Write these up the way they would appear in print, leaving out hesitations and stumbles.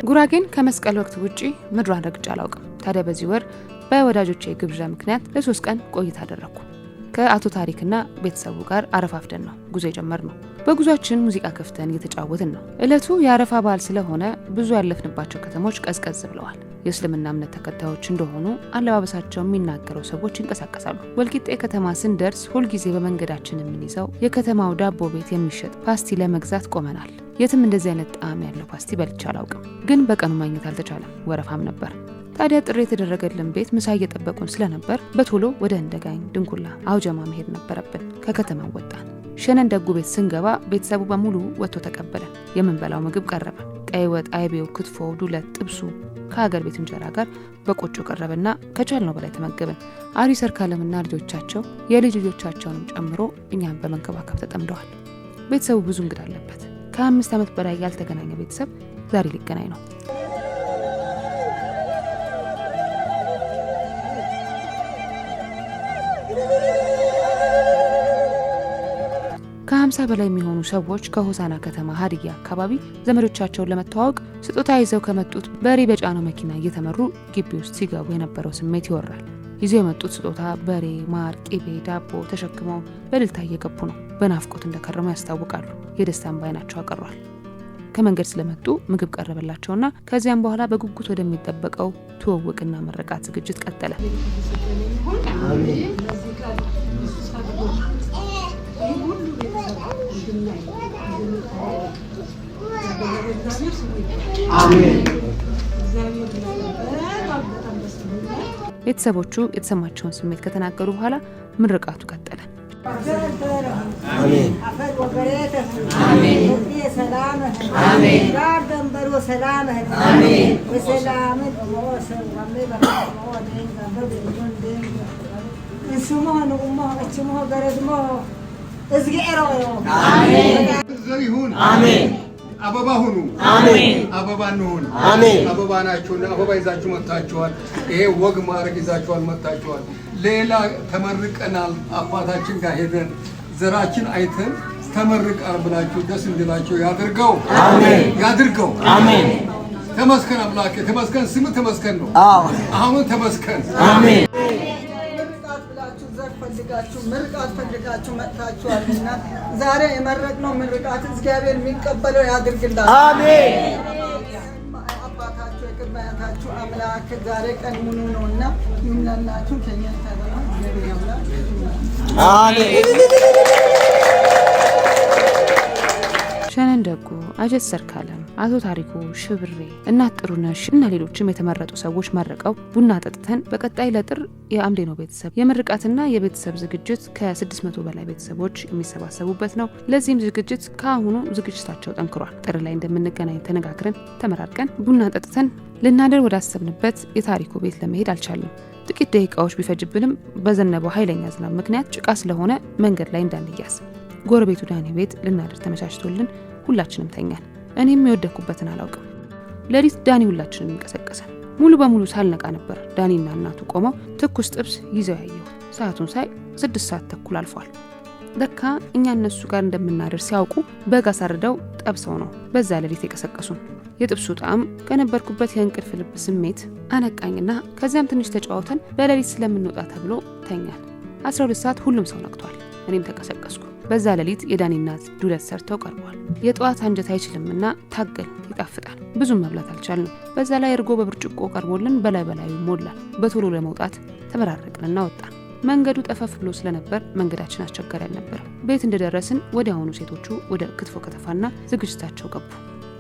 ጉራጌን ከመስቀል ወቅት ውጪ ምድሯን ረግጬ አላውቅም። ታዲያ በዚህ ወር በወዳጆቼ ግብዣ ምክንያት ለ3 ቀን ቆይታ አደረኩ። ከአቶ ታሪክና ቤተሰቡ ጋር አረፋፍደን ነው ጉዞ የጀመርነው። በጉዟችን ሙዚቃ ከፍተን እየተጫወትን ነው። እለቱ የአረፋ በዓል ስለሆነ ብዙ ያለፍንባቸው ከተሞች ቀዝቀዝ ብለዋል። የእስልምና እምነት ተከታዮች እንደሆኑ አለባበሳቸው የሚናገረው ሰዎች ይንቀሳቀሳሉ። ወልቂጤ ከተማ ስንደርስ ሁልጊዜ በመንገዳችን የምንይዘው የከተማው ዳቦ ቤት የሚሸጥ ፓስቲ ለመግዛት ቆመናል። የትም እንደዚህ አይነት ጣዕም ያለው ፓስቲ በልቼ አላውቅም። ግን በቀኑ ማግኘት አልተቻለም፣ ወረፋም ነበር። ታዲያ ጥሪ የተደረገልን ቤት ምሳ እየጠበቁን ስለነበር በቶሎ ወደ እንደጋኝ፣ ድንኩላ፣ አውጀማ መሄድ ነበረብን። ከከተማው ወጣን። ሸነን ደጉ ቤት ስንገባ ቤተሰቡ በሙሉ ወጥቶ ተቀበለን። የምንበላው ምግብ ቀረበ። ቀይ ወጥ፣ አይቤው፣ ክትፎ፣ ዱለት፣ ጥብሱ ከሀገር ቤት እንጀራ ጋር በቆጮ ቀረበና ከቻልነው በላይ ተመገብን። አሪ ሰርካለምና ልጆቻቸው የልጅ ልጆቻቸውንም ጨምሮ እኛም በመንከባከብ ተጠምደዋል። ቤተሰቡ ብዙ እንግዳ አለበት። ከ5 ዓመት በላይ ያልተገናኘ ቤተሰብ ዛሬ ሊገናኝ ነው። ከ50 በላይ የሚሆኑ ሰዎች ከሆሳና ከተማ ሀዲያ አካባቢ ዘመዶቻቸውን ለመተዋወቅ ስጦታ ይዘው ከመጡት በሬ በጫነው መኪና እየተመሩ ግቢ ውስጥ ሲገቡ የነበረው ስሜት ይወራል። ይዘው የመጡት ስጦታ በሬ፣ ማር፣ ቂቤ፣ ዳቦ ተሸክመው በእልልታ እየገቡ ነው። በናፍቆት እንደከረሙ ያስታውቃሉ። የደስታን ባይናቸው አቀሯል። ከመንገድ ስለመጡ ምግብ ቀረበላቸውና ከዚያም በኋላ በጉጉት ወደሚጠበቀው ትውውቅና መረቃት ዝግጅት ቀጠለ። ቤተሰቦቹ የተሰማቸውን ስሜት ከተናገሩ በኋላ ምርቃቱ ቀጠለ። አሜን አሜን አበባ ሁኑ። አሜን አበባ እንሁን። አሜን አበባ ናችሁና አበባ ይዛችሁ መጣችኋል። ይሄ ወግ ማድረግ ይዛችኋል መጣችኋል። ሌላ ተመርቀናል። አባታችን ጋር ሄደን ዘራችን አይተን ተመርቀናል ብላችሁ ደስ እንዲላችሁ ያድርገው። አሜን ያድርገው። አሜን ተመስገን አምላኬ፣ ተመስገን። ስም ተመስገን ነው። አሁን ተመስገን። አሜን ምርቃት ፈልጋችሁ መጥታችኋልና ዛሬ የመረቅነው ምርቃት እግዚአብሔር የሚቀበለው ያድርግላችሁ። አሜን። አባታችሁ የቅድመ አያታችሁ አምላክ ዛሬ ቀን ሙሉ ነውና ይምናላችሁ። ከኛ ተባለ እግዚአብሔር ያምላክ አሜን። ሸነን ደጉ፣ አጀት ሰርካለም፣ አቶ ታሪኩ፣ ሽብሬ፣ እናት ጥሩነሽ እና ሌሎችም የተመረጡ ሰዎች መርቀው ቡና ጠጥተን በቀጣይ ለጥር የአምዴኖ ቤተሰብ የምርቃትና የቤተሰብ ዝግጅት ከ600 በላይ ቤተሰቦች የሚሰባሰቡበት ነው። ለዚህም ዝግጅት ከአሁኑ ዝግጅታቸው ጠንክሯል። ጥር ላይ እንደምንገናኝ ተነጋግረን ተመራርቀን ቡና ጠጥተን ልናደር ወዳሰብንበት የታሪኩ ቤት ለመሄድ አልቻልንም። ጥቂት ደቂቃዎች ቢፈጅብንም በዘነበው ኃይለኛ ዝናብ ምክንያት ጭቃ ስለሆነ መንገድ ላይ እንዳንያዝ ጎረቤቱ ዳኒ ቤት ልናደር ተመቻችቶልን ሁላችንም ተኛን። እኔም የወደኩበትን አላውቅም። ለሊት ዳኒ ሁላችንም እንቀሰቀሰን። ሙሉ በሙሉ ሳልነቃ ነበር ዳኒና እናቱ ቆመው ትኩስ ጥብስ ይዘው ያየሁት። ሰዓቱን ሳይ 6 ሰዓት ተኩል አልፏል። ለካ እኛ እነሱ ጋር እንደምናደር ሲያውቁ በግ አሳርደው ጠብሰው ነው በዛ ለሊት የቀሰቀሱን። የጥብሱ ጣዕም ከነበርኩበት የእንቅልፍ ልብ ስሜት አነቃኝና ከዚያም ትንሽ ተጫውተን በሌሊት ስለምንወጣ ተብሎ ተኛን። 12 ሰዓት ሁሉም ሰው ነቅቷል። እኔም ተቀሰቀስኩ። በዛ ለሊት የዳኒ እናት ዱለት ሰርተው ቀርቧል። የጠዋት አንጀት አይችልምና ታገል። ይጣፍጣል። ብዙም መብላት አልቻልንም። በዛ ላይ እርጎ በብርጭቆ ቀርቦልን በላዩ ሞላል። በቶሎ ለመውጣት ተመራረቅንና ወጣን። መንገዱ ጠፈፍ ብሎ ስለነበር መንገዳችን አስቸጋሪ አልነበረም። ቤት እንደደረስን ወዲያውኑ ሴቶቹ ወደ ክትፎ ከተፋና ዝግጅታቸው ገቡ።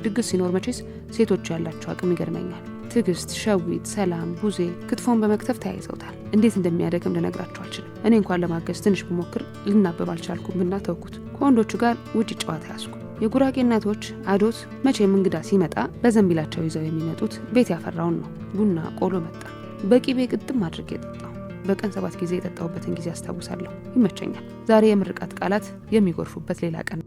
ድግስ ሲኖር መቼስ ሴቶቹ ያላቸው አቅም ይገርመኛል። ትግስት፣ ሸዊት፣ ሰላም፣ ቡዜ ክትፎን በመክተፍ ተያይዘውታል። እንዴት እንደሚያደክም ልነግራቸው አልችልም። እኔ እንኳን ለማገዝ ትንሽ ብሞክር ልናበብ አልቻልኩምና ተውኩት። ከወንዶቹ ጋር ውጭ ጨዋታ ያዝኩ። የጉራጌ እናቶች አዶት መቼም እንግዳ ሲመጣ በዘንቢላቸው ይዘው የሚመጡት ቤት ያፈራውን ነው። ቡና ቆሎ መጣ። በቂቤ ግጥም አድርጌ የጠጣው በቀን 7 ጊዜ የጠጣሁበትን ጊዜ አስታውሳለሁ። ይመቸኛል። ዛሬ የምርቃት ቃላት የሚጎርፉበት ሌላ ቀን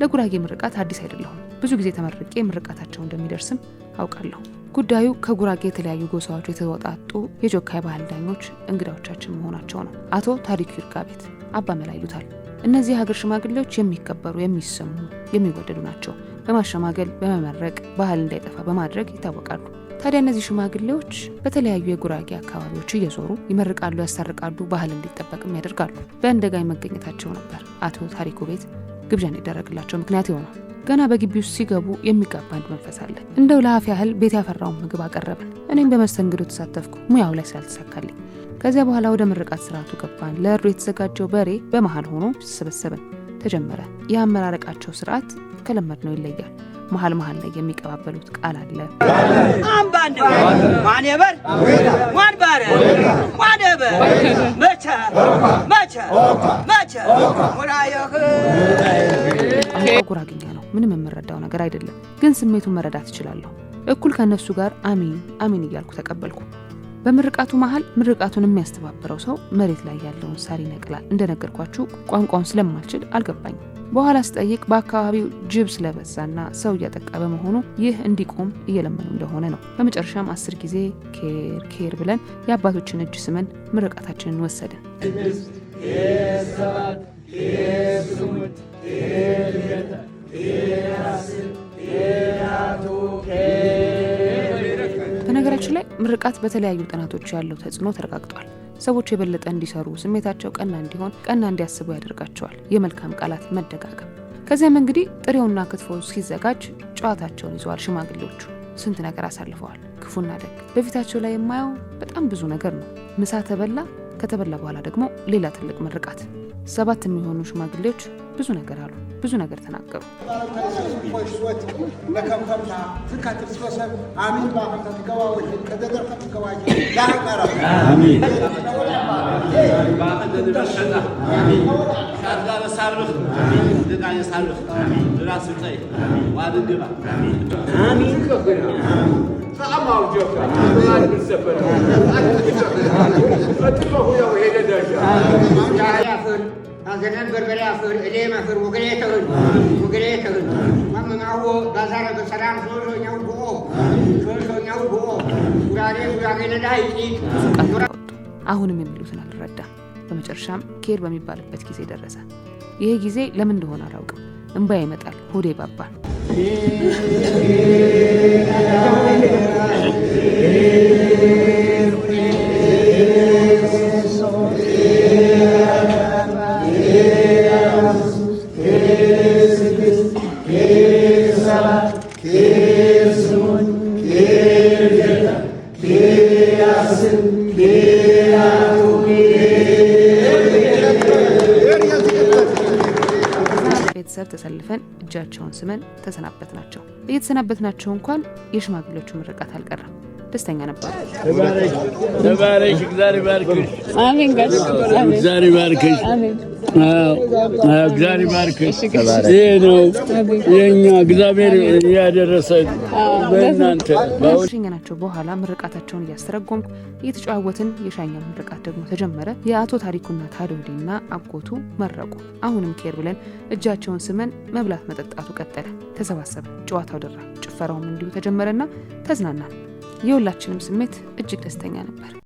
ለጉራጌ ምርቃት አዲስ አይደለሁም። ብዙ ጊዜ ተመርቄ ምርቃታቸው እንደሚደርስም አውቃለሁ። ጉዳዩ ከጉራጌ የተለያዩ ጎሳዎች የተወጣጡ የጆካይ ባህል ዳኞች እንግዳዎቻችን መሆናቸው ነው። አቶ ታሪኩ ይርጋ ቤት አባ መላ ይሉታል። እነዚህ ሀገር ሽማግሌዎች የሚከበሩ፣ የሚሰሙ፣ የሚወደዱ ናቸው። በማሸማገል በመመረቅ ባህል እንዳይጠፋ በማድረግ ይታወቃሉ። ታዲያ እነዚህ ሽማግሌዎች በተለያዩ የጉራጌ አካባቢዎች እየዞሩ ይመርቃሉ፣ ያስታርቃሉ፣ ባህል እንዲጠበቅም ያደርጋሉ። በእንደጋይ መገኘታቸው ነበር አቶ ታሪኩ ቤት ግብዣ እንዲደረግላቸው ምክንያት የሆነው። ገና በግቢ ውስጥ ሲገቡ የሚጋባ አንድ መንፈስ አለ። እንደው ለአፍ ያህል ቤት ያፈራውን ምግብ አቀረብን። እኔም በመስተንግዶ ተሳተፍኩ፣ ሙያው ላይ ስላልተሳካልኝ። ከዚያ በኋላ ወደ ምርቃት ስርዓቱ ገባን። ለእርዱ የተዘጋጀው በሬ በመሃል ሆኖ ተሰበሰበን፣ ተጀመረ። የአመራረቃቸው ስርዓት ከለመድነው ይለያል። መሀል ላይ የሚቀባበሉት ቃል አለ። አምባን ማን የበር ማን ባረ ማን የበር መቻ ወራየህ ጉራግኛ ነው። ምንም የምረዳው ነገር አይደለም፣ ግን ስሜቱን መረዳት እችላለሁ። እኩል ከነሱ ጋር አሚን አሚን እያልኩ ተቀበልኩ። በምርቃቱ መሃል ምርቃቱን የሚያስተባብረው ሰው መሬት ላይ ያለውን ሳር ይነቅላል። እንደነገርኳችሁ ቋንቋውን ስለማልችል አልገባኝም። በኋላ ስጠይቅ በአካባቢው ጅብ ስለበዛና ሰው እያጠቃ በመሆኑ ይህ እንዲቆም እየለመኑ እንደሆነ ነው። በመጨረሻም 10 ጊዜ ኬር ኬር ብለን የአባቶችን እጅ ስመን ምርቃታችንን ወሰድን። በነገራችን ላይ ምርቃት በተለያዩ ጥናቶች ያለው ተጽዕኖ ተረጋግጧል። ሰዎች የበለጠ እንዲሰሩ፣ ስሜታቸው ቀና እንዲሆን፣ ቀና እንዲያስቡ ያደርጋቸዋል። የመልካም ቃላት መደጋገም። ከዚያም እንግዲህ ጥሬውና ክትፎ ሲዘጋጅ ጨዋታቸውን ይዘዋል ሽማግሌዎቹ። ስንት ነገር አሳልፈዋል፣ ክፉና ደግ። በፊታቸው ላይ የማየው በጣም ብዙ ነገር ነው። ምሳ ተበላ። ከተበላ በኋላ ደግሞ ሌላ ትልቅ ምርቃት። 7 የሚሆኑ ሽማግሌዎች ብዙ ነገር አሉ፣ ብዙ ነገር ተናገሩ። አገናን በርበሬ አፈር እሌ ማፈር ወገሌ ተወል ማመናው ባዛራ በሰላም ሶሶኛው ጎ ጉራጌ ነዳይ አሁንም የሚሉትን አልረዳም። በመጨረሻም ኬር በሚባልበት ጊዜ ደረሰ። ይሄ ጊዜ ለምን እንደሆነ አላውቅም። እንባ ይመጣል፣ ሆዴ ይባባል። ቤተሰብ ተሰልፈን እጃቸውን ስመን ተሰናበትናቸው። እየተሰናበትናቸው እንኳን የሽማግሌዎቹ ምርቃት አልቀረም። ደስተኛ ነበሩ። ተባረክ፣ እግዚአብሔር ይባርክሽ። አሜን። እግዚአብሔር ይባርክሽ። እግዚአብሔር ይባርክሽ። ይሄ ነው የኛ እግዚአብሔር ያደረሰን በእናንተ። ከሸኘናቸው በኋላ ምርቃታቸውን እያስተረጎምኩ እየተጨዋወትን የሻኛ ምርቃት ደግሞ ተጀመረ። የአቶ ታሪኩና ታዶዲና አጎቱ መረቁ። አሁንም ኬር ብለን እጃቸውን ስመን መብላት መጠጣቱ ቀጠለ። ተሰባሰበ፣ ጨዋታው ደራ፣ ጭፈራውም እንዲሁ ተጀመረና ተዝናናን። የሁላችንም ስሜት እጅግ ደስተኛ ነበር።